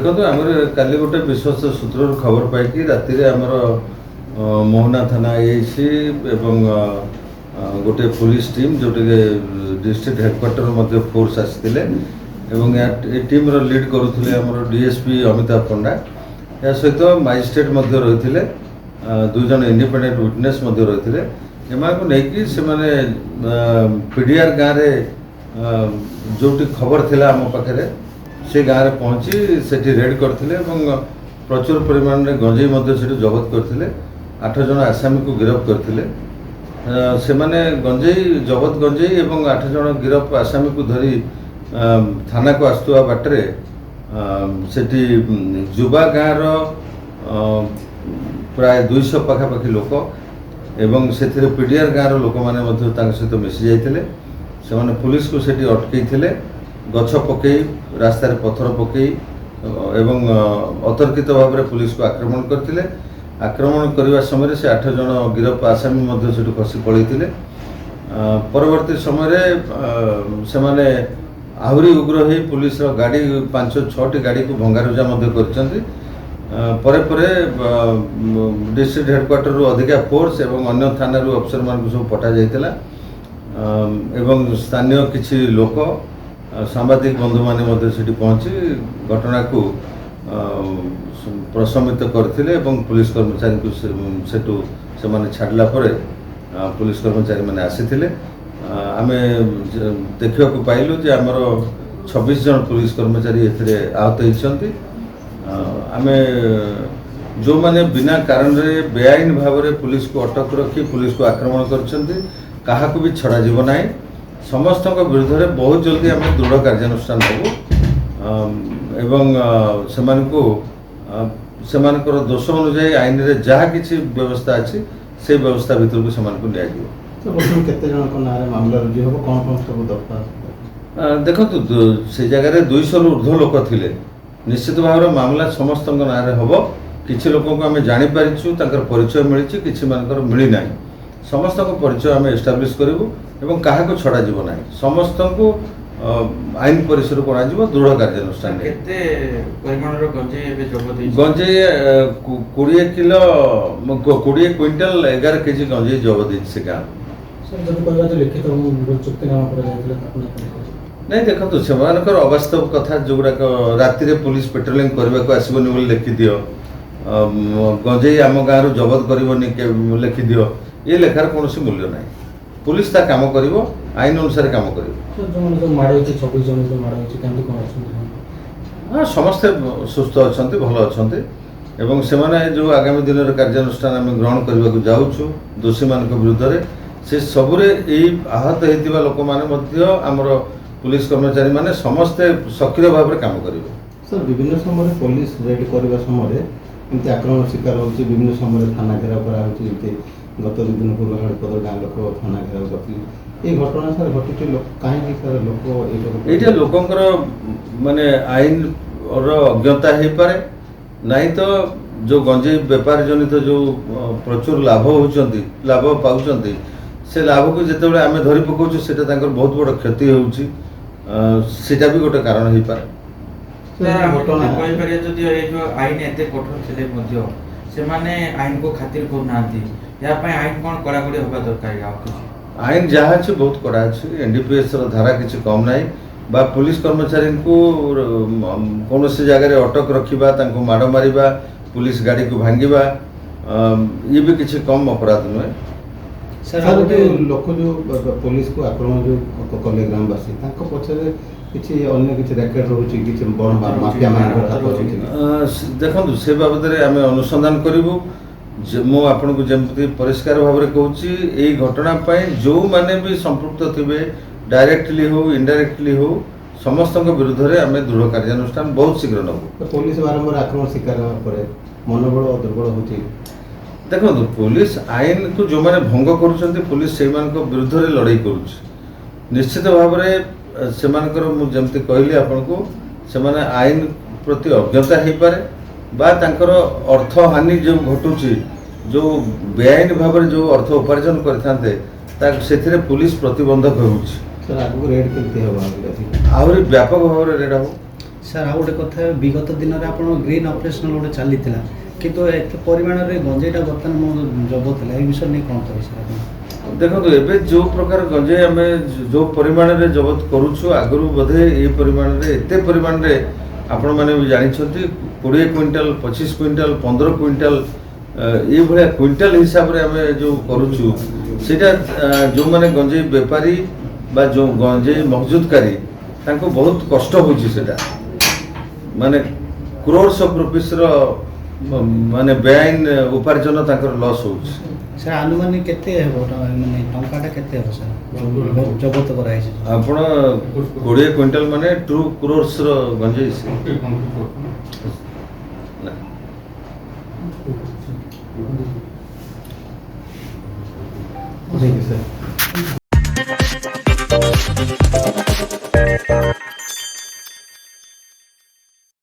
देखो आम काली गोटे विश्वस्त सूत्र खबर पाई राति मोहना थाना आईसी एवं गोटे पुलिस टीम जो डिस्ट्रिक्ट हेडक्वार्टर फोर्स आसी टीम लीड करुले डीएसपी अमिताभ पंडा या सहित मजिस्ट्रेट रही दुई जन इंडिपेंडेंट विटनेस रही एम पीडीआर गाँव में जो खबर थिला आम पाखे से गाँव में पहुँची से रेड करते प्रचुर परिमाण में गंजेई जबत करते 8 जन आसामी को गिरफ्त करते से माने गंजेई जबत गंजेई और 8 जन गिरफ्त आसामी को धरी थाना को आसुवा बाटरे सेठी जुबा गाँव प्राय 200 पाखापाखि लोक एवं से पीडीआर गाँव लोक मैंने सहित मिसी जाते से पुलिस को सेठी अटकई गछ पकई रास्ता पथर पकई एवं अतर्कित भाव में पुलिस को आक्रमण करते आक्रमण करने समय से 8 जन गिरफ्त आसामी से खसी पलैते परवर्ती समय से माने आहरी उग्र हो पुलिस गाड़ी 5-6टी गाड़ी को भंगारुजा कर डिस्ट्रिक्ट हेडक्वार्टर रू अधिका फोर्स एवं अन्य थाना अफसर मान सब पठा जाइतिला एवं स्थानीय किछि लोक सांबादिक बंधु माने पहुँची घटना को प्रशमित करते पुलिस कर्मचारी को सेठू से छाड़ला पुलिस कर्मचारी मैंने आसी आम देखा पाइलु जे आमर 26 जन पुलिस कर्मचारी आहत होती आम जो माने बिना कारण रे बेआईन भाव में पुलिस को अटक रखी पुलिस को आक्रमण कर भी छड़ा जीव ना समस्त विरुद्ध में बहुत जल्दी आम दृढ़ कार्यानुष्ठान एवं से दोष अनुजाई आईन रे जहाँ किसी व्यवस्था अच्छी से व्यवस्था भीतर को देखो से जगह 200 ऊर्ध्व लोक थिले निश्चित भाव में मामला समस्त ना हम किसी लोक को आम जापरिचु परिचय मिली किसी मानकर मिलना समस्त परिचय आम एस्टाब्लीश करूँ एवं क्या छड़ा जीव ना समस्त को आईन परिसर को दृढ़ कार्यानुष्ठान गंजेई 20 किलो 20 क्विंटाल 11 केजी गंजेई जबत से गाँव नहीं देखो से अवास्तव कथा जोगुड़ाक राति पुलिस पेट्रोलिंग करने को आसबनी बोली लिखि दियो गंजेई आम गाँव जबत कर लिखि दियो ये लेखार कौन मूल्य ना पुलिस ता काम कर आईन अनुसार काम कर समस्ते सुस्थ अच्छा भल अच्छा एवं से जो आगामी दिन में कार्यानुष्ठान आम ग्रहण करने को जाऊँ दोषी मान विरुद्ध में से सबुरे आहत होता लोक मैंने आमर पुलिस कर्मचारी माने समस्ते सक्रिय भाव में काम करेंगे सर विभिन्न समय पुलिस रेड करने समय एमती आक्रमण शिकार होती विभिन्न समय थाना घेराव कर गत 2 दिन पूर्व हड़पद गाँ लोक थाना घेराव करते ये घटना सर घटी कहीं सर लोक ये लोकंर माने आईन अज्ञता हो पारे नहीं तो जो गंजेई बेपार जनित जो प्रचुर लाभ होती लाभ पाँच से लाभ को जिते आम धरी पकाऊ से बहुत बड़ क्षति होटा भी गोटे कारण हो पारे आईन एत कठोर से आईन को खातिर करना आईन कौन कड़ाकड़ी हवा दरकार आईन जहाँ अच्छे बहुत कड़ा अच्छे एनडीपीएस धारा किसी कम ना बा पुलिस कर्मचारी को कौन से जगह अटक रखा माड़ मार पुलिस गाड़ी को भांगा ये भी किसी कम अपराध नुहे सर लोक जो पुलिस को आक्रमण जो कले ग्रामवासी पचर किसी अन्य किसी रैकेट रोचे किसी बड़ माफिया देखो से बाबद में आम अनुसंधान करूँ मु आपन को जमी परिष्कार भाव में कहूँ यही घटना जो माने भी संपृक्त थे डायरेक्टली हो इनडायरेक्टली हो समस्त विरुद्ध में आम दृढ़ कार्यानुष्ठान बहुत शीघ्र नबू पुलिस बारंबार आक्रमण शिकार मनोबल दुर्बल हो देखो पुलिस आईन को जो मैंने भंग कर पुलिस से विरुद्ध में लड़ाई करुच्ची निश्चित भाव में से जमी कहली आपन को से आईन प्रति अज्ञता हो पारे बा तांकर अर्थ हानि जो घटुची जो बेआईन भाव में जो अर्थ उपार्जन करते पुलिस प्रतिबंधक हो सर आगु रेड करते हो आहरी व्यापक भाव में रेड हो ସାର୍ ଆଉ ଗୋଟେ କଥା, ବିଗତ ଦିନରେ ଆପଣ ଗ୍ରୀନ୍ ଅପରେସନ୍ ଗୋଟେ ଚାଲିଥିଲା, କିନ୍ତୁ ଏତେ ପରିମାଣରେ ଗଞ୍ଜେଇଟା ବର୍ତ୍ତମାନ ମୋ ଜବତ ଥିଲା, ଏ ବିଷୟରେ ନେଇ କ'ଣ କହିବେ ସାର୍ ଆପଣ? ଦେଖନ୍ତୁ ଏବେ ଯେଉଁ ପ୍ରକାର ଗଞ୍ଜେଇ ଆମେ ଯେଉଁ ପରିମାଣରେ ଜବତ କରୁଛୁ, ଆଗରୁ ବୋଧେ ଏ ପରିମାଣରେ ଏତେ ପରିମାଣରେ ଆପଣମାନେ ବି ଜାଣିଛନ୍ତି 20 କୁଇଣ୍ଟାଲ 25 କୁଇଣ୍ଟାଲ 15 କୁଇଣ୍ଟାଲ ଏଇଭଳିଆ କୁଇଣ୍ଟାଲ ହିସାବରେ ଆମେ ଯେଉଁ କରୁଛୁ, ସେଇଟା ଯେଉଁମାନେ ଗଞ୍ଜେଇ ବେପାରୀ ବା ଯେଉଁ ଗଞ୍ଜେଇ ମହଜୁଦକାରୀ ତାଙ୍କୁ ବହୁତ କଷ୍ଟ ହେଉଛି। ସେଇଟା ମାନେ କ୍ରୋର୍ସ ଅଫ୍ ରୁପିସ୍ର ମାନେ ବେଆଇନ ଉପାର୍ଜନ ତାଙ୍କର ଲସ୍ ହେଉଛି। ସାର୍ ଆନୁମାନିକ କେତେ ହେବ, ମାନେ ଟଙ୍କାଟା କେତେ ହେବ ସାର୍ ଜବତ କରାହେଇଛି? ଆପଣ 20 କୁଇଣ୍ଟାଲ ମାନେ 2 crores ଗଞ୍ଜେଇ ସେ। ନା। ଠିକ୍ ଅଛି ସାର୍।